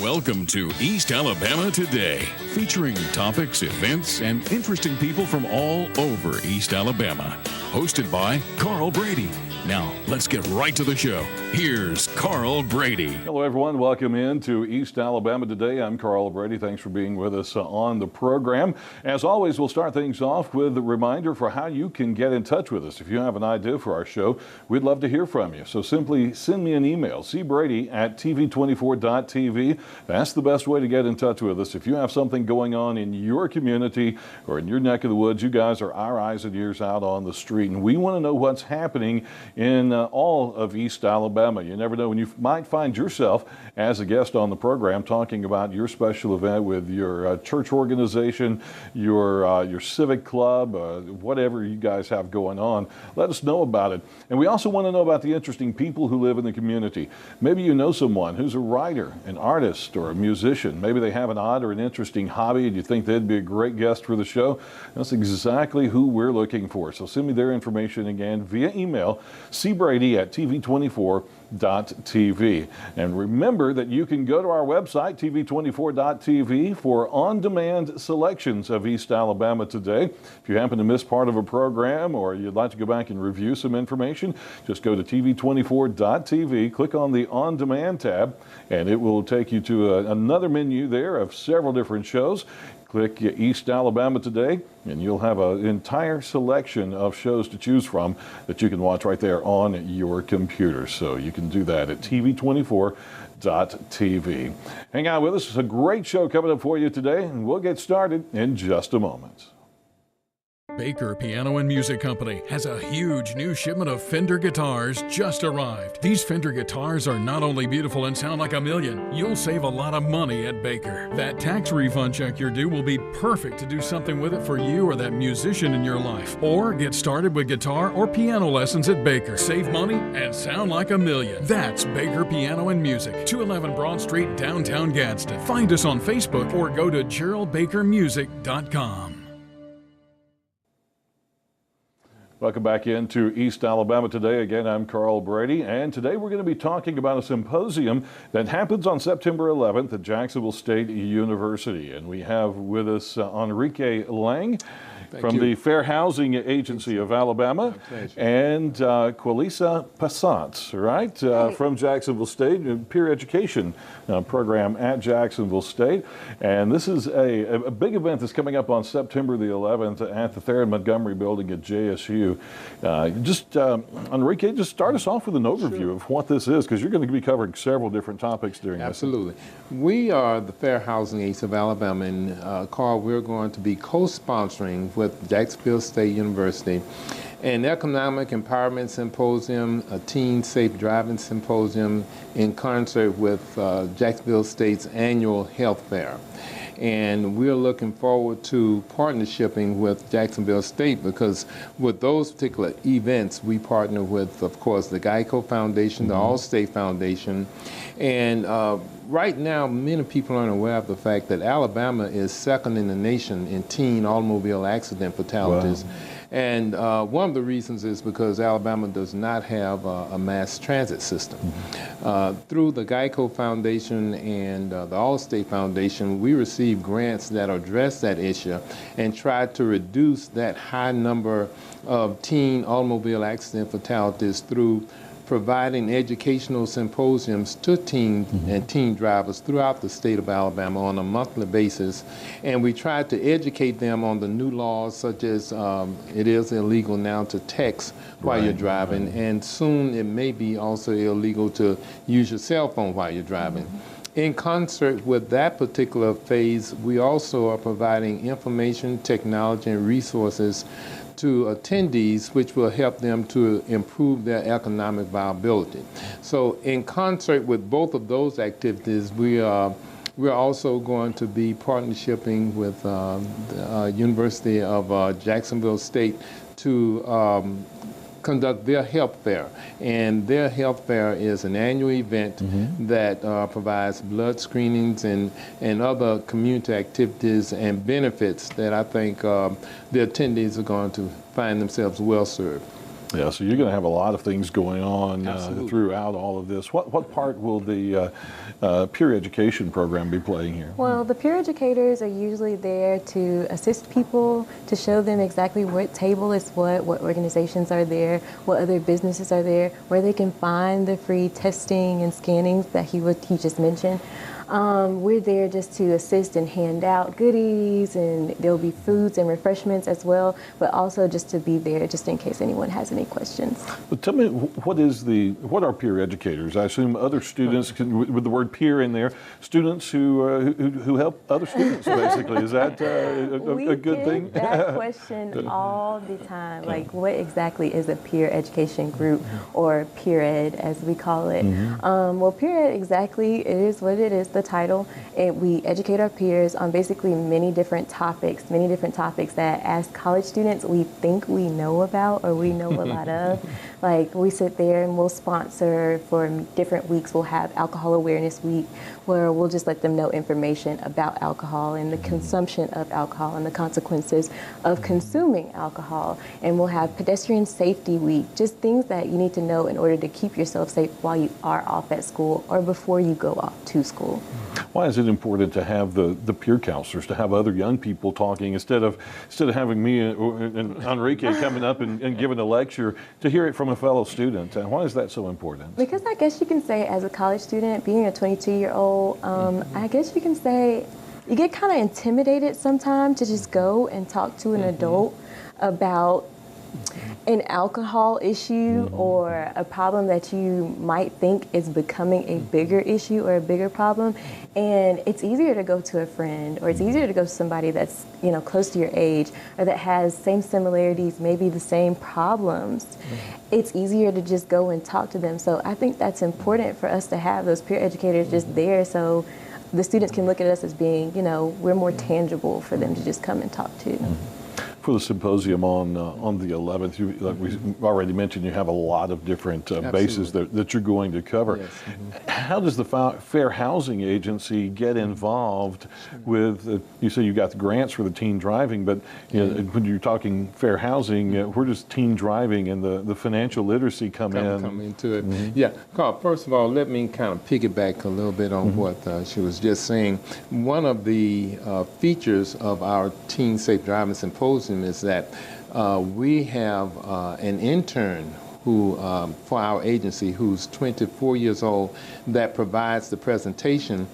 Welcome to East Alabama Today, featuring topics, events, and interesting people from all over East Alabama. Hosted by Carl Brady. Now, let's get right to the show. Here's Carl Brady. Hello, everyone. Welcome in to East Alabama Today. I'm Carl Brady. Thanks for being with us on the program. As always, we'll start things off with a reminder for how you can get in touch with us. If you have an idea for our show, we'd love to hear from you. So simply send me an email, cbrady@tv24.tv. That's the best way to get in touch with us. If you have something going on in your community or in your neck of the woods, you guys are our eyes and ears out on the street, and we want to know what's happening in all of East Alabama. You never know when you might find yourself as a guest on the program talking about your special event with your church organization, your civic club, whatever you guys have going on. Let us know about it. And we also want to know about the interesting people who live in the community. Maybe you know someone who's a writer, an artist, or a musician. Maybe they have an odd or an interesting hobby and you think they'd be a great guest for the show. That's exactly who we're looking for. So send me their information again via email, cbrady@tv24.tv. And remember that you can go to our website, tv24.tv, for on-demand selections of East Alabama Today. If you happen to miss part of a program or you'd like to go back and review some information, just go to tv24.tv, click on the On-Demand tab, and it will take you to another menu there of several different shows. Click East Alabama Today, and you'll have an entire selection of shows to choose from that you can watch right there on your computer. So you can do that at tv24.tv. Hang out with us. It's a great show coming up for you today, and we'll get started in just a moment. Baker Piano and Music Company has a huge new shipment of Fender guitars just arrived. These Fender guitars are not only beautiful and sound like a million, you'll save a lot of money at Baker. That tax refund check you're due will be perfect to do something with it for you or that musician in your life. Or get started with guitar or piano lessons at Baker. Save money and sound like a million. That's Baker Piano and Music, 211 Broad Street, downtown Gadsden. Find us on Facebook or go to GeraldBakerMusic.com. Welcome back into East Alabama Today. Again, I'm Carl Brady, and today we're going to be talking about a symposium that happens on September 11th at Jacksonville State University. And we have with us Enrique Lang from the Fair Housing Agency of Alabama, and Quelisa Passant, right, from Jacksonville State, peer education program at Jacksonville State. And this is a big event that's coming up on September the 11th at the Thayer and Montgomery building at JSU. Enrique, just start us off with an overview of what this is, because you're going to be covering several different topics during this. Absolutely. We are the Fair Housing Agency of Alabama, and Carl, we're going to be co-sponsoring with Jacksonville State University an Economic Empowerment Symposium, a Teen Safe Driving Symposium, in concert with Jacksonville State's annual health fair. And we're looking forward to partnershiping with Jacksonville State, because with those particular events, we partner with, of course, the Geico Foundation, the Allstate Foundation, and right now, many people aren't aware of the fact that Alabama is second in the nation in teen automobile accident fatalities. Wow. And one of the reasons is because Alabama does not have a mass transit system. Through the Geico Foundation and the Allstate Foundation, we receive grants that address that issue and try to reduce that high number of teen automobile accident fatalities through providing educational symposiums to teens and teen drivers throughout the state of Alabama on a monthly basis. And we try to educate them on the new laws, such as it is illegal now to text while you're driving, and soon it may be also illegal to use your cell phone while you're driving. In concert with that particular phase, we also are providing information, technology, and resources to attendees, which will help them to improve their economic viability. So in concert with both of those activities, we're also going to be partnershiping with the University of Jacksonville State to conduct their health fair. And their health fair is an annual event that provides blood screenings and other community activities and benefits that I think the attendees are going to find themselves well served. Yeah, so you're going to have a lot of things going on throughout all of this. What part will the peer education program be playing here? Well, the peer educators are usually there to assist people, to show them exactly what table is what organizations are there, what other businesses are there, where they can find the free testing and scannings that he just mentioned. We're there just to assist and hand out goodies, and there'll be foods and refreshments as well, but also just to be there just in case anyone has any questions. But tell me, what are peer educators? I assume other students, with the word peer in there, students who help other students, basically. Is that a good thing? We get that question all the time. Like, what exactly is a peer education group, or peer ed, as we call it? Well, peer ed, exactly, it is what it is. The title, and we educate our peers on basically many different topics that as college students we think we know about or we know a lot of. Like, we sit there and we'll sponsor for different weeks. We'll have Alcohol Awareness Week, where we'll just let them know information about alcohol and the consumption of alcohol and the consequences of consuming alcohol. And we'll have Pedestrian Safety Week, just things that you need to know in order to keep yourself safe while you are off at school or before you go off to school. Why is it important to have the peer counselors, to have other young people talking instead of having me and Enrique coming up and giving a lecture, to hear it from a fellow student? Why is that so important? Because I guess you can say, as a college student, being a 22-year-old, I guess you can say you get kind of intimidated sometimes to just go and talk to an adult about an alcohol issue or a problem that you might think is becoming a bigger issue or a bigger problem. And it's easier to go to a friend, or it's easier to go to somebody that's, close to your age, or that has same similarities, maybe the same problems. It's easier to just go and talk to them. So I think that's important for us to have those peer educators just there, so the students can look at us as being, we're more tangible for them to just come and talk to. For the symposium on the 11th, like we already mentioned, you have a lot of different bases that you're going to cover. Yes. How does the Fair Housing Agency get involved with, you say you got the grants for the teen driving, but when you're talking fair housing, where does teen driving and the financial literacy come into it? Yeah, Carl, first of all, let me kind of piggyback a little bit on what she was just saying. One of the features of our Teen Safe Driving Symposium is that we have an intern who, for our agency, who's 24 years old, that provides the presentation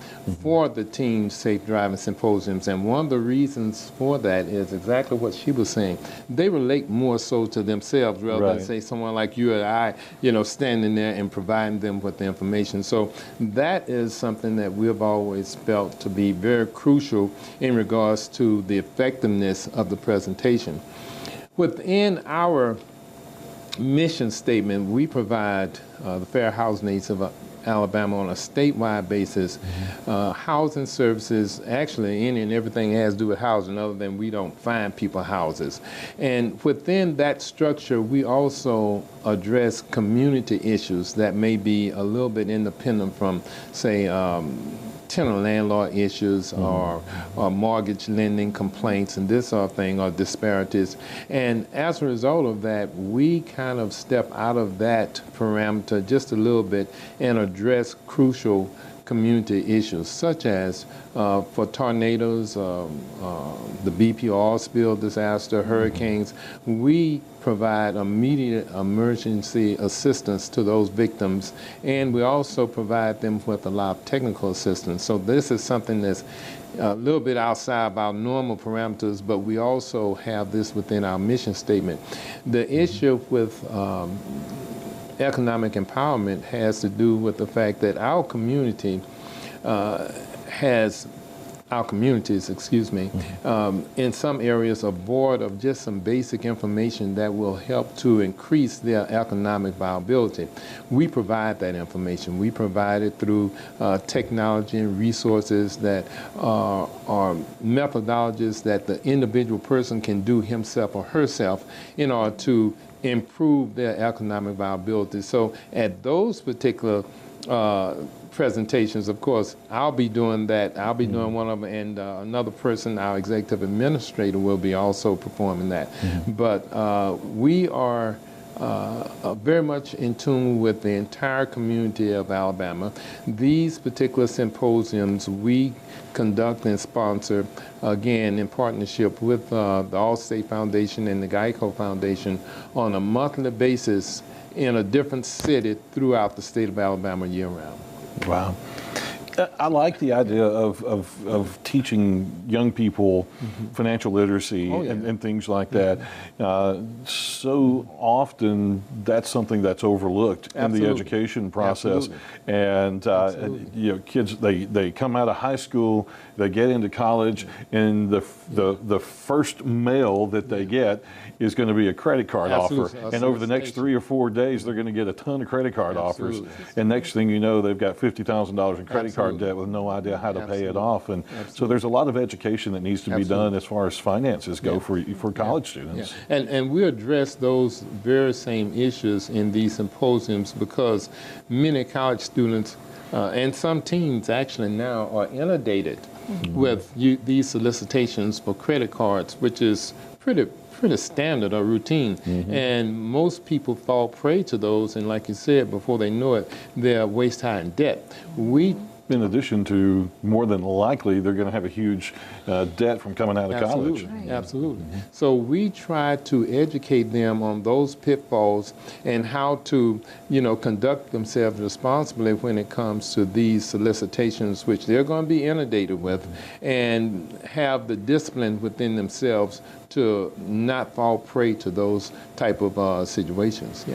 for the Teen Safe Driving Symposiums. And one of the reasons for that is exactly what she was saying. They relate more so to themselves rather than say someone like you or I, standing there and providing them with the information. So that is something that we've always felt to be very crucial in regards to the effectiveness of the presentation. Within our mission statement, we provide the fair housing needs of Alabama on a statewide basis. Housing services, actually any and everything has to do with housing, other than we don't find people houses. And within that structure, we also address community issues that may be a little bit independent from, say, tenant landlord issues or mortgage lending complaints and this sort of thing, or disparities. And as a result of that, we kind of step out of that parameter just a little bit and address crucial community issues, such as for tornadoes, the BP oil spill disaster, hurricanes. We provide immediate emergency assistance to those victims, and we also provide them with a lot of technical assistance. So this is something that's a little bit outside of our normal parameters, but we also have this within our mission statement. The issue with economic empowerment has to do with the fact that our communities, in some areas are void of just some basic information that will help to increase their economic viability. We provide that information. We provide it through technology and resources that are methodologies that the individual person can do himself or herself in order to improve their economic viability. So at those particular presentations, of course, I'll be doing that. I'll be doing one of them, and another person, our executive administrator, will be also performing that. But we are very much in tune with the entire community of Alabama. These particular symposiums we conduct and sponsor, again, in partnership with the Allstate Foundation and the Geico Foundation on a monthly basis in a different city throughout the state of Alabama year-round. Wow. I like the idea of teaching young people financial literacy and things like that. So often that's something that's overlooked in the education process. And you know, kids, they come out of high school, they get into college, and the first mail that they get is going to be a credit card offer. And over the next 3 or 4 days, they're going to get a ton of credit card offers. And next thing you know, they've got $50,000 in credit card debt with no idea how to pay it off. And so there's a lot of education that needs to be done as far as finances go for college students. And we address those very same issues in these symposiums because many college students and some teens actually now are inundated with these solicitations for credit cards, which is pretty standard or routine. And most people fall prey to those, and like you said, before they know it, they're waist high in debt. In addition to, more than likely, they're going to have a huge debt from coming out of college. Absolutely. So we try to educate them on those pitfalls and how to, conduct themselves responsibly when it comes to these solicitations, which they're going to be inundated with, and have the discipline within themselves to not fall prey to those type of situations.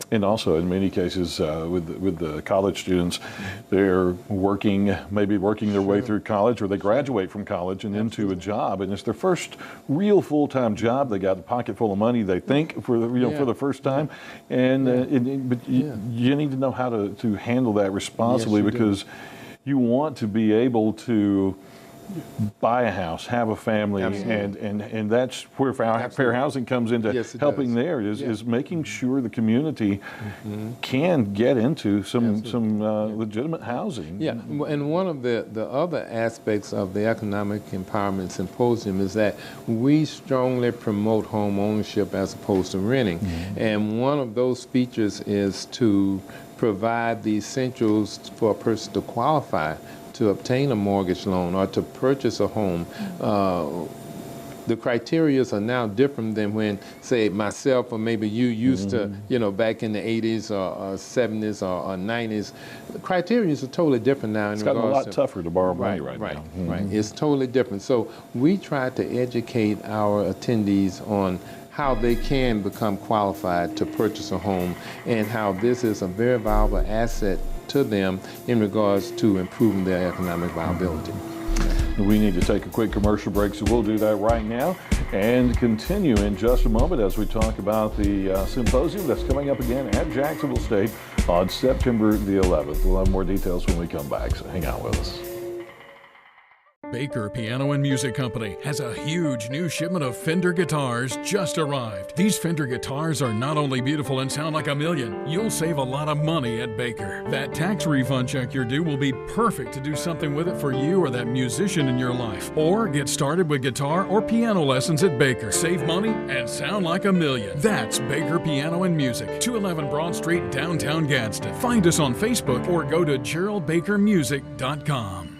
And also, in many cases, with the college students, they're maybe working their way through college, or they graduate from college and into a job, and it's their first real full-time job. They got a pocket full of money, they think, for the first time, and but you need to know how to handle that responsibly, because you want to be able to buy a house, have a family, and that's where fair housing comes into helping. There is making sure the community can get into some legitimate housing. And one of the other aspects of the Economic Empowerment Symposium is that we strongly promote home ownership as opposed to renting. And one of those features is to provide the essentials for a person to qualify to obtain a mortgage loan or to purchase a home. The criteria are now different than when, say, myself or maybe you used to, back in the 80s or 70s or 90s. The criteria are totally different now. It's gotten a lot tougher to borrow money right now. Right. It's totally different. So we try to educate our attendees on how they can become qualified to purchase a home and how this is a very valuable asset to them in regards to improving their economic viability. We need to take a quick commercial break, so we'll do that right now and continue in just a moment as we talk about the symposium that's coming up again at Jacksonville State on September the 11th. We'll have more details when we come back, so hang out with us. Baker Piano and Music Company has a huge new shipment of Fender guitars just arrived. These Fender guitars are not only beautiful and sound like a million, you'll save a lot of money at Baker. That tax refund check you're due will be perfect to do something with it for you or that musician in your life. Or get started with guitar or piano lessons at Baker. Save money and sound like a million. That's Baker Piano and Music, 211 Broad Street, downtown Gadsden. Find us on Facebook or go to GeraldBakerMusic.com.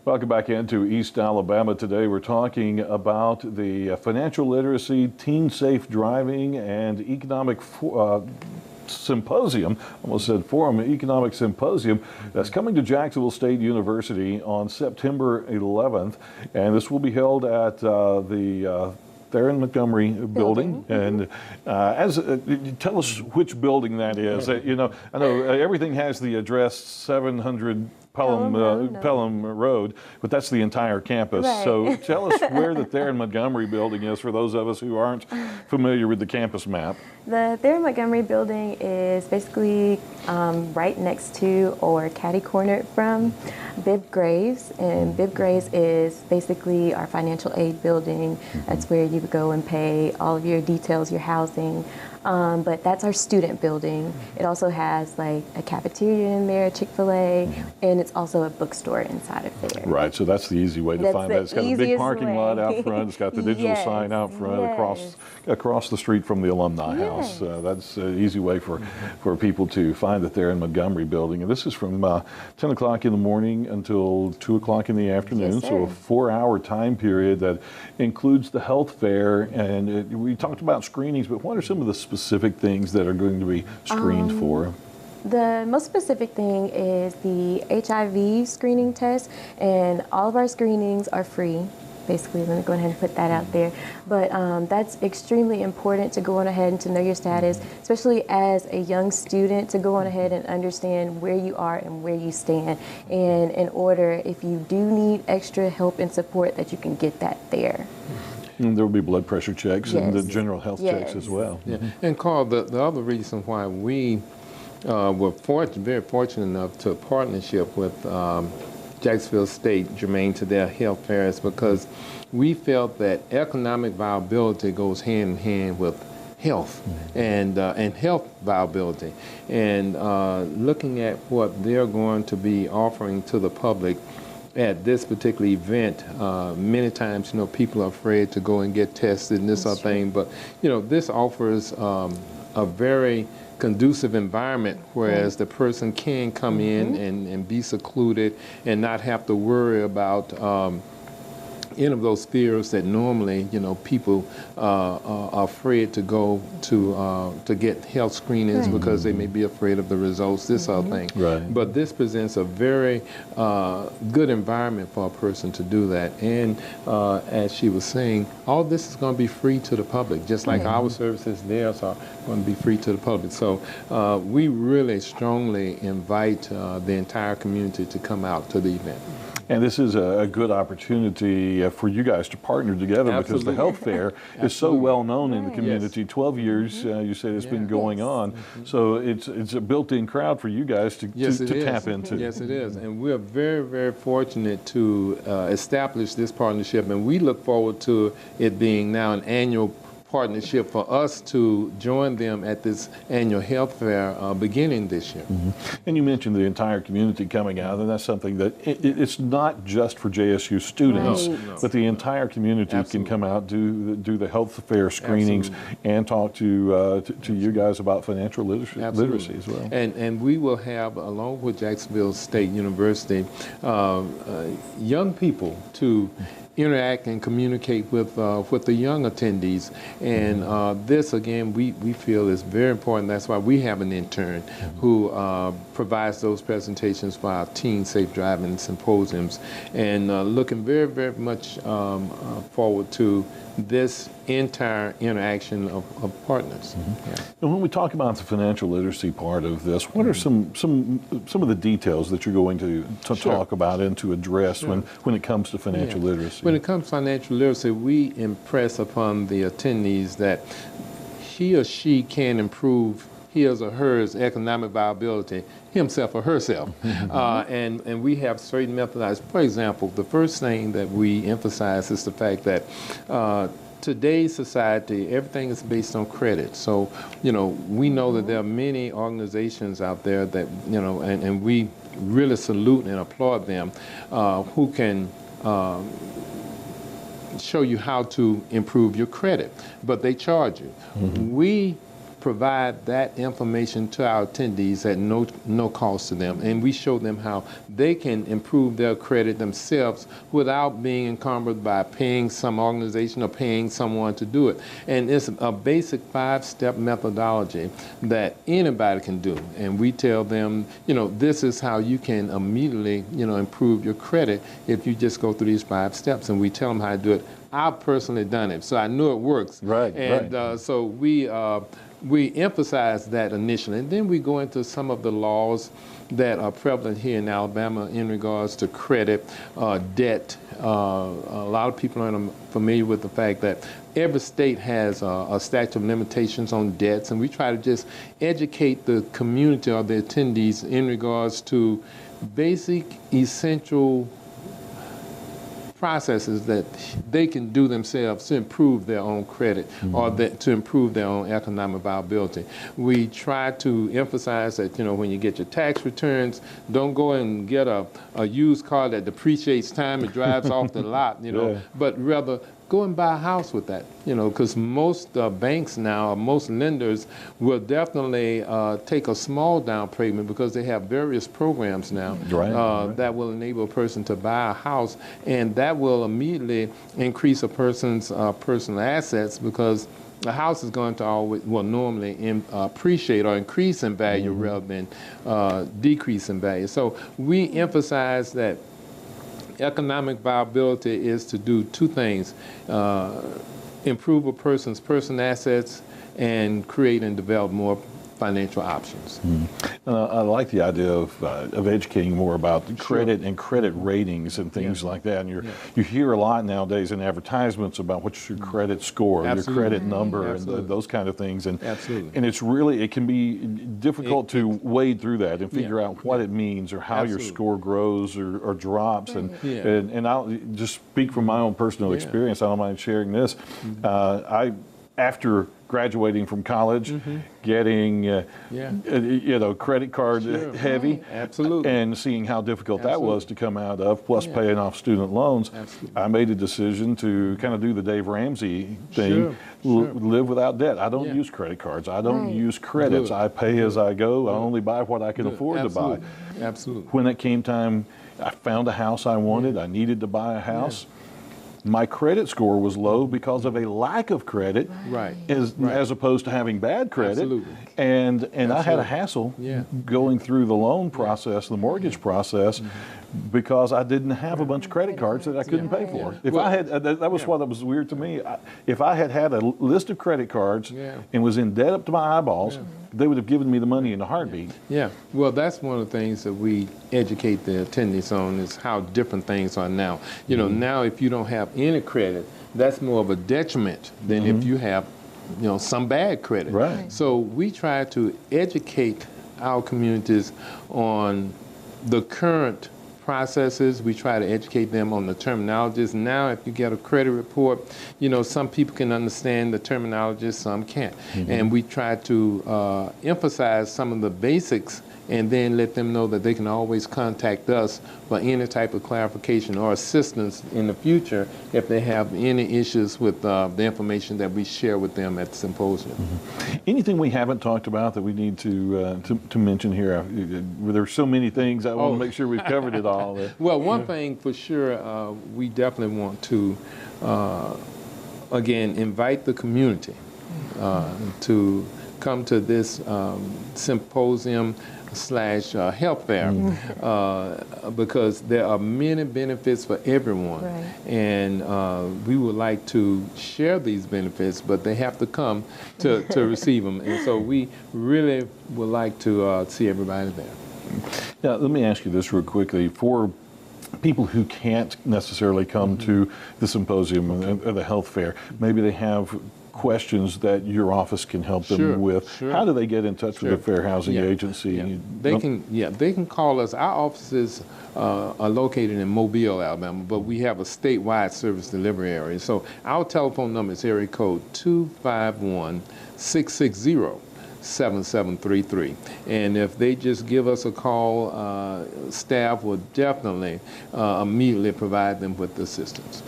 Welcome back into East Alabama. Today we're talking about the financial literacy, teen safe driving, and economic symposium, almost said forum, economic symposium that's coming to Jacksonville State University on September 11th. And this will be held at the Theron Montgomery building. And tell us which building that is. I know everything has the address 700 Pelham Road, but that's the entire campus. Right. So tell us where the Theron Montgomery building is for those of us who aren't familiar with the campus map. The Theron Montgomery building is basically right next to or catty-cornered from Bibb Graves, and Bibb Graves is basically our financial aid building. That's where you would go and pay all of your details, your housing, But that's our student building. It also has like a cafeteria in there, Chick-fil-A, and it's also a bookstore inside of there. Right, so that's the easy way to That's find the that. It's got a big easiest parking lot out way. front. It's got the digital Yes, sign out front yes. across the street from the Alumni Yes. House. That's an easy way for people to find it there in Montgomery Building. And this is from 10 o'clock in the morning until 2 o'clock in the afternoon, Yes, so a sir. 4-hour time period that includes the health fair. And we talked about screenings, but what are some of the specific things that are going to be screened for? The most specific thing is the HIV screening test, and all of our screenings are free. Basically, let me go ahead and put that out there. But that's extremely important to go on ahead and to know your status, especially as a young student, to go on ahead and understand where you are and where you stand. And in order, if you do need extra help and support, that you can get that there. And there will be blood pressure checks and the Yes. general health checks as well. Yeah. And Carl, the other reason why we were very fortunate enough to partnership with Jacksonville State, germane to their health fair, is because we felt that economic viability goes hand in hand with health and health viability. And looking at what they're going to be offering to the public at this particular event, many times, people are afraid to go and get tested and this sort of thing. But, this offers a very conducive environment, whereas the person can come in and be secluded and not have to worry about any of those fears that normally, people are afraid to go to get health screenings because they may be afraid of the results, this sort of thing. Right. But this presents a very good environment for a person to do that. And as she was saying, all this is going to be free to the public, just like our services, theirs are going to be free to the public. So we really strongly invite the entire community to come out to the event. And this is a good opportunity for you guys to partner together because the health fair is so well known in the community. 12 years, you said it's been going on. So it's a built-in crowd for you guys to tap into. Yes, it is. And we're very, very fortunate to establish this partnership. And we look forward to it being now an annual partnership for us to join them at this annual health fair beginning this year. And you mentioned the entire community coming out, and that's something that it's not just for JSU students, but the entire community can come out, do the health fair screenings, and talk to you guys about financial literacy as well. And we will have, along with Jacksonville State University, young people to interact and communicate with the young attendees. And this, again, we feel is very important. That's why we have an intern who provides those presentations for our Teen Safe Driving Symposiums. And looking very, very much forward to this entire interaction of partners. And when we talk about the financial literacy part of this, what are some of the details that you're going to talk about and to address when it comes to financial literacy? When it comes to financial literacy, we impress upon the attendees that he or she can improve his or her economic viability, himself or herself. And we have certain methodologies. For example, the first thing that we emphasize is the fact that today's society, everything is based on credit. So, we know that there are many organizations out there that, and we really salute and applaud them, who can show you how to improve your credit, but they charge you. We provide that information to our attendees at no cost to them, and we show them how they can improve their credit themselves without being encumbered by paying some organization or paying someone to do it. And it's a basic 5-step methodology that anybody can do, and we tell them, this is how you can immediately, improve your credit if you just go through these 5 steps, and we tell them how to do it. I've personally done it, so I know it works. And so we emphasize that initially, and then we go into some of the laws that are prevalent here in Alabama in regards to credit, debt. A lot of people aren't familiar with the fact that every state has a statute of limitations on debts, and we try to just educate the community or the attendees in regards to basic, essential processes that they can do themselves to improve their own credit or to improve their own economic viability. We try to emphasize that, when you get your tax returns, don't go and get a used car that depreciates time and drives off the lot, but rather go and buy a house with that, because most banks now, most lenders will definitely take a small down payment because they have various programs now that will enable a person to buy a house, and that will immediately increase a person's personal assets, because the house is going to normally appreciate or increase in value rather than decrease in value. So we emphasize that economic viability is to do two things: improve a person's personal assets and create and develop more financial options. I like the idea of educating more about credit and credit ratings and things like that. And you hear a lot nowadays in advertisements about what's your credit score, your credit number, and those kind of things. And and it can be difficult to wade through that and figure out what it means or how your score grows or drops. And I'll just speak from my own personal experience. I don't mind sharing this. After graduating from college, getting credit card heavy, and seeing how difficult that was to come out of, plus paying off student loans, I made a decision to kind of do the Dave Ramsey thing, live without debt. I don't use credit cards. I don't use credits. I pay as I go. I only buy what I can afford to buy. When it came time, I found a house I wanted. I needed to buy a house. My credit score was low because of a lack of credit, as opposed to having bad credit. And I had a hassle going through the loan process, the mortgage process, because I didn't have a bunch of credit cards that I couldn't pay for. If I had, that was what was weird to me. If I had had a list of credit cards and was in debt up to my eyeballs, they would have given me the money in a heartbeat. Well, that's one of the things that we educate the attendees on, is how different things are now. Now if you don't have any credit, that's more of a detriment than if you have, some bad credit. So we try to educate our communities on the current processes. We try to educate them on the terminologies. Now, if you get a credit report, some people can understand the terminology, some can't. And we try to emphasize some of the basics, and then let them know that they can always contact us for any type of clarification or assistance in the future if they have any issues with the information that we share with them at the symposium. Anything we haven't talked about that we need to mention here? There's so many things. I want to make sure we've covered it all. Well, one thing for sure, we definitely want to, again, invite the community to come to this symposium / health fair, because there are many benefits for everyone, and we would like to share these benefits, but they have to come to receive them, and so we really would like to see everybody there. Now, let me ask you this real quickly. For people who can't necessarily come to the symposium or the health fair, maybe they have questions that your office can help them with. How do they get in touch with the Fair Housing Agency? They can call us. Our offices are located in Mobile, Alabama, but we have a statewide service delivery area. So our telephone number is area code 251-660-7733. And if they just give us a call, staff will definitely immediately provide them with the assistance.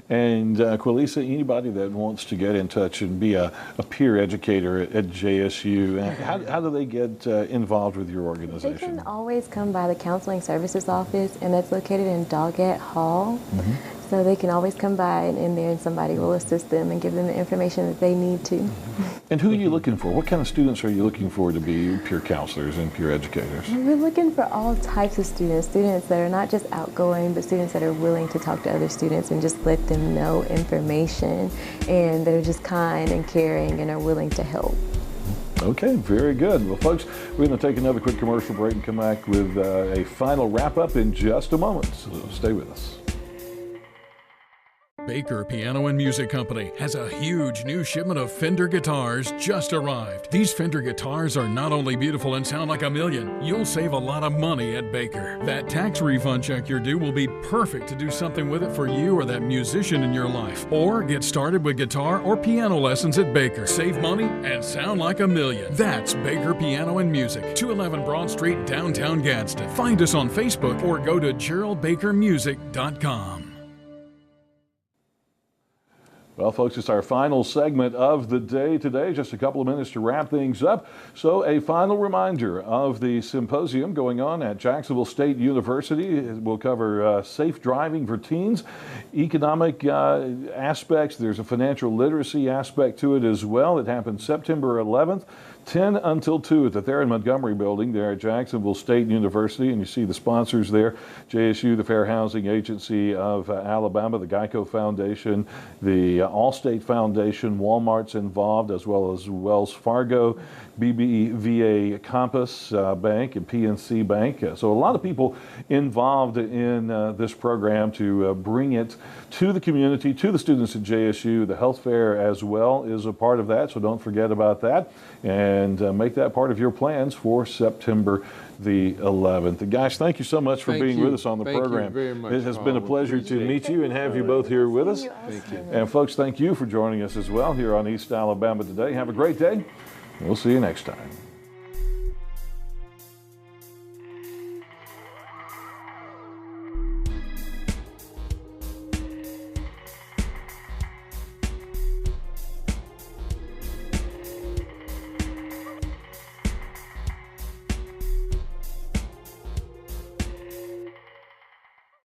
And Quelisa, anybody that wants to get in touch and be a peer educator at JSU, how do they get involved with your organization? They can always come by the Counseling Services Office, and that's located in Doggett Hall. So they can always come by in there, and somebody will assist them and give them the information that they need to. And who are you looking for? What kind of students are you looking for to be peer counselors and peer educators? We're looking for all types of students that are not just outgoing, but students that are willing to talk to other students and just let them know information, and they're just kind and caring and are willing to help. Okay, very good. Well, folks, we're going to take another quick commercial break and come back with a final wrap-up in just a moment, so stay with us. Baker Piano and Music Company has a huge new shipment of Fender guitars just arrived. These Fender guitars are not only beautiful and sound like a million, you'll save a lot of money at Baker. That tax refund check you're due will be perfect to do something with it for you or that musician in your life. Or get started with guitar or piano lessons at Baker. Save money and sound like a million. That's Baker Piano and Music, 211 Broad Street, downtown Gadsden. Find us on Facebook or go to GeraldBakerMusic.com. Well, folks, it's our final segment of the day today. Just a couple of minutes to wrap things up. So a final reminder of the symposium going on at Jacksonville State University. It will cover safe driving for teens, economic aspects. There's a financial literacy aspect to it as well. It happens September 11th. 10 until 2 at the Thayer and Montgomery building there at Jacksonville State University. And you see the sponsors there, JSU, the Fair Housing Agency of Alabama, the Geico Foundation, the Allstate Foundation, Walmart's involved, as well as Wells Fargo, BBVA Compass Bank, and PNC Bank. So a lot of people involved in this program to bring it to the community, to the students at JSU. The health fair as well is a part of that, so don't forget about that. And make that part of your plans for September the 11th. And guys, thank you so much for being with us on the program. Thank you very much, it has been a pleasure to meet you and have you both here with us. Thank you. And folks, thank you for joining us as well here on East Alabama Today. Have a great day. We'll see you next time.